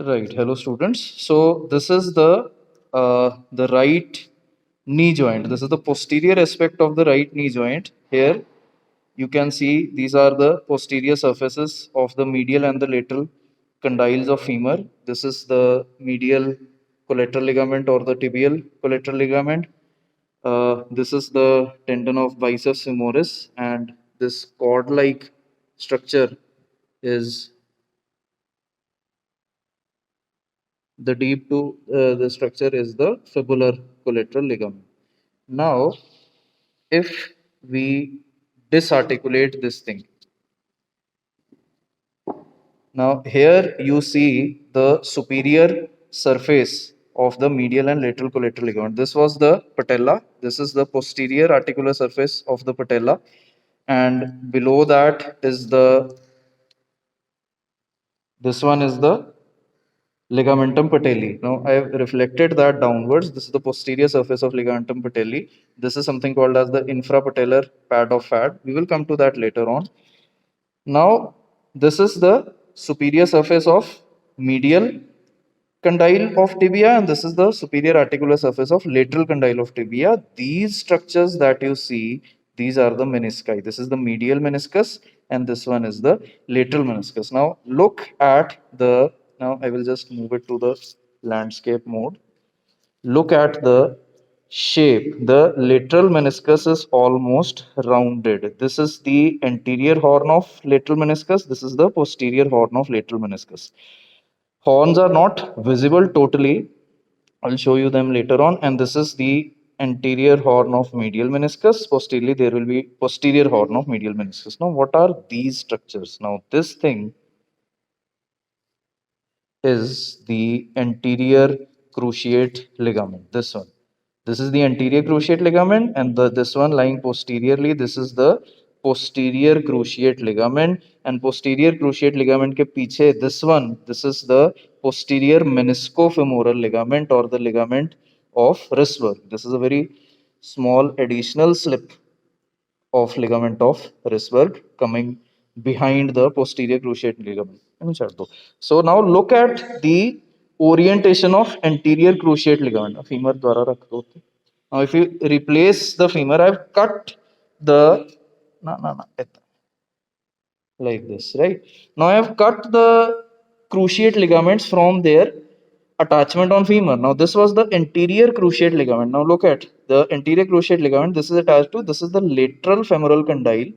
Right. Hello, students. So this is the right knee joint. This is the posterior aspect of the right knee joint. Here you can see these are the posterior surfaces of the medial and the lateral condyles of femur. This is the medial collateral ligament or the tibial collateral ligament. This is the tendon of biceps femoris, and this cord-like structure is the structure is the fibular collateral ligament. Now, if we disarticulate this thing, now here you see the superior surface of the medial and lateral collateral ligament. This was the patella. This is the posterior articular surface of the patella, and below that is the this one is the ligamentum patelli. Now I have reflected that downwards. This is the posterior surface of ligamentum patelli. This is something called as the infrapatellar pad of fat. We will come to that later on. Now this is the superior surface of medial condyle of tibia, and this is the superior articular surface of lateral condyle of tibia. These structures that you see, these are the menisci. This is the medial meniscus, and this one is the lateral meniscus. Now look at the, now I will just move it to the landscape mode. Look at the shape. The lateral meniscus is almost rounded. This is the anterior horn of lateral meniscus. This is the posterior horn of lateral meniscus. Horns are not visible totally. I'll show you them later on. And this is the anterior horn of medial meniscus. Posteriorly, there will be posterior horn of medial meniscus. Now, what are these structures? Now, this thing is the anterior cruciate ligament. This one. This is the anterior cruciate ligament, and this one lying posteriorly, this is the posterior cruciate ligament. And posterior cruciate ligament ke piche, this one, this is the posterior meniscofemoral ligament or the ligament of Rissberg. This is a very small additional slip of ligament of Rissberg coming behind the posterior cruciate ligament. So now look at the orientation of anterior cruciate ligament. Femur द्वारा रख दो. Now if you replace the femur, I've cut the like this, right? Now I have cut the cruciate ligaments from their attachment on femur. Now this was the anterior cruciate ligament. Now look at the anterior cruciate ligament. This is attached to, this is the lateral femoral condyle.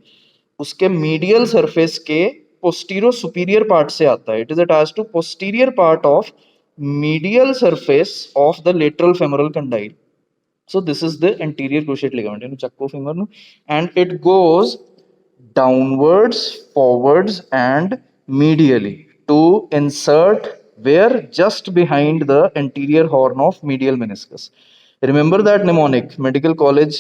उसके medial surface के posterior superior part से आता है. It is attached to posterior part of medial surface of the lateral femoral condyle. So this is the anterior cruciate ligament, chakko femur, and it goes downwards, forwards, and medially to insert where just behind the anterior horn of medial meniscus. Remember that mnemonic, Medical College,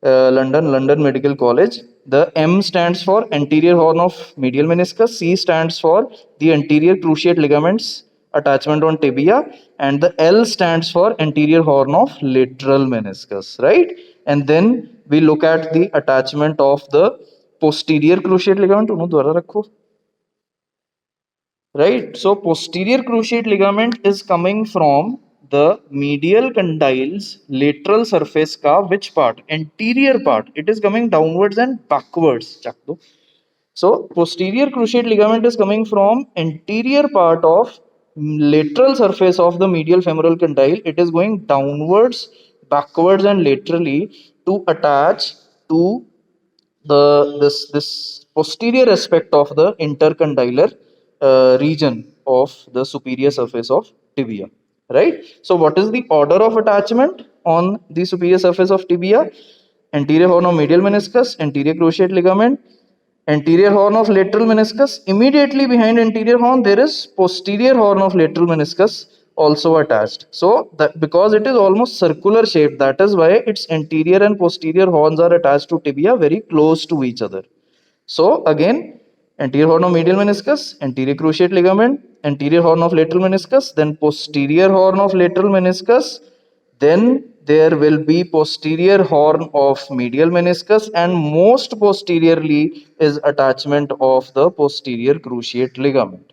London Medical College. The M stands for anterior horn of medial meniscus, C stands for the anterior cruciate ligaments attachment on tibia, and the L stands for anterior horn of lateral meniscus, right? And then we look at the attachment of the posterior cruciate ligament. Right? So posterior cruciate ligament is coming from the medial condyles lateral surface ka which part? Anterior part. It is coming downwards and backwards. So posterior cruciate ligament is coming from anterior part of lateral surface of the medial femoral condyle. It is going downwards, backwards, and laterally to attach to this posterior aspect of the intercondylar region of the superior surface of tibia, right? So what is the order of attachment on the superior surface of tibia? Anterior horn of medial meniscus, anterior cruciate ligament, anterior horn of lateral meniscus. Immediately behind anterior horn there is posterior horn of lateral meniscus also attached. So that because it is almost circular shape, that is why its anterior and posterior horns are attached to tibia very close to each other. So again, anterior horn of medial meniscus, anterior cruciate ligament, anterior horn of lateral meniscus, then posterior horn of lateral meniscus, then there will be posterior horn of medial meniscus, and most posteriorly is attachment of the posterior cruciate ligament,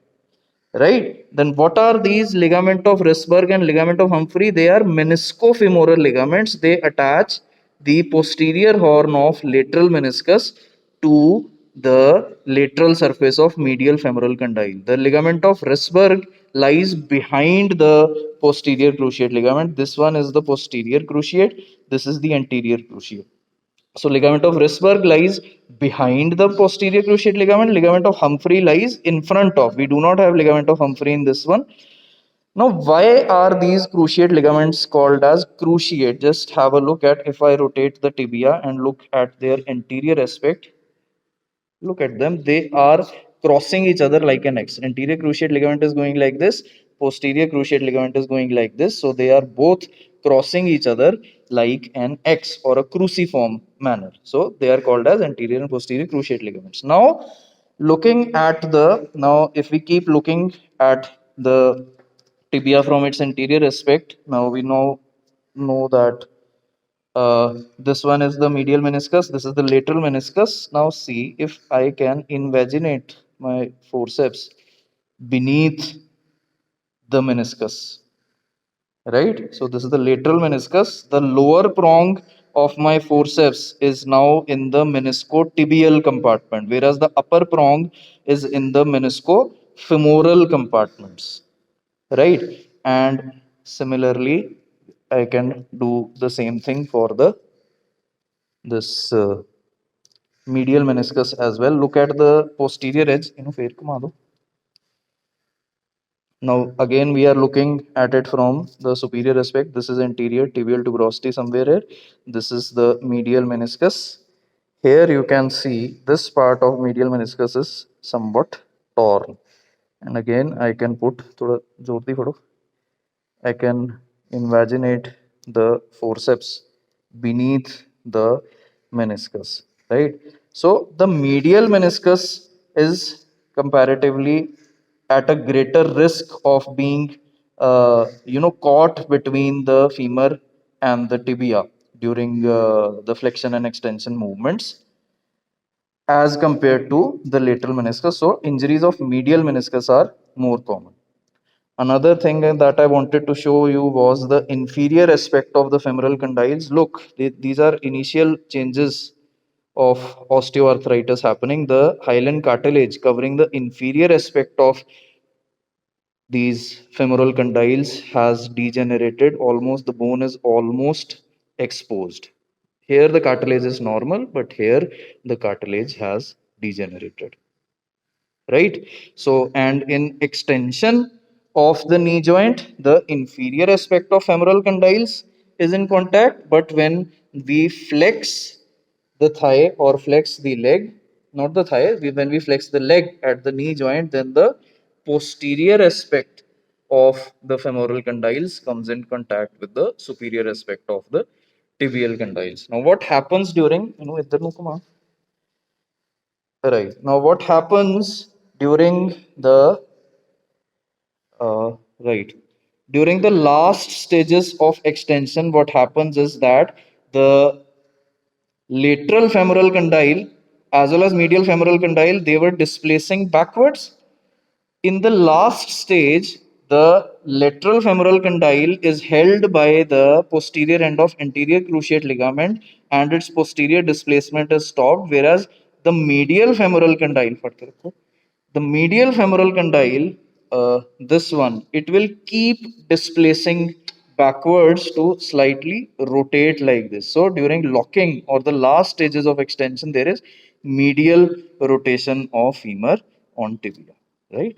right? Then what are these ligament of Risberg and ligament of Humphrey? They are meniscofemoral ligaments. They attach the posterior horn of lateral meniscus to the lateral surface of medial femoral condyle. The ligament of Risberg lies behind the posterior cruciate ligament. This one is the posterior cruciate. This is the anterior cruciate. So ligament of Risberg lies behind the posterior cruciate ligament. Ligament of Humphrey lies in front of. We do not have ligament of Humphrey in this one. Now, why are these cruciate ligaments called as cruciate? Just have a look at, if I rotate the tibia and look at their anterior aspect, look at them. They are crossing each other like an X. Anterior cruciate ligament is going like this. Posterior cruciate ligament is going like this. So they are both crossing each other like an X or a cruciform manner. So they are called as anterior and posterior cruciate ligaments. Now, if we keep looking at the tibia from its anterior aspect, now we know that this one is the medial meniscus, this is the lateral meniscus. Now see if I can invaginate my forceps beneath the meniscus, right? So this is the lateral meniscus. The lower prong of my forceps is now in the meniscotibial compartment, whereas the upper prong is in the meniscofemoral compartments, right? And similarly, I can do the same thing for the this medial meniscus as well. Look at the posterior edge. Fair घुमा दो. Now again we are looking at it from the superior aspect. This is anterior tibial tuberosity somewhere here. This is the medial meniscus. Here you can see this part of medial meniscus is somewhat torn. And again I can put थोड़ा जोर दी फोड़ो. I can invaginate the forceps beneath the meniscus, right? So the medial meniscus is comparatively at a greater risk of being, caught between the femur and the tibia during the flexion and extension movements as compared to the lateral meniscus. So injuries of medial meniscus are more common. Another thing that I wanted to show you was the inferior aspect of the femoral condyles. Look, these are initial changes of osteoarthritis happening. The hyaline cartilage covering the inferior aspect of these femoral condyles has degenerated. Almost the bone is almost exposed. Here the cartilage is normal, but here the cartilage has degenerated, right? So and in extension of the knee joint, the inferior aspect of femoral condyles is in contact, but when we flex the thigh or flex the leg, not the thigh, when we flex the leg at the knee joint, then the posterior aspect of the femoral condyles comes in contact with the superior aspect of the tibial condyles. Now what happens during, ਇੱਧਰ ਨੂੰ ਘੁਮਾ. Right. Now, what happens during the right during the last stages of extension? What happens is that the lateral femoral condyle as well as medial femoral condyle, they were displacing backwards. In the last stage, the lateral femoral condyle is held by the posterior end of anterior cruciate ligament and its posterior displacement is stopped, whereas the medial femoral condyle, the medial femoral condyle, this one, it will keep displacing backwards to slightly rotate like this. So during locking or the last stages of extension, there is medial rotation of femur on tibia, right?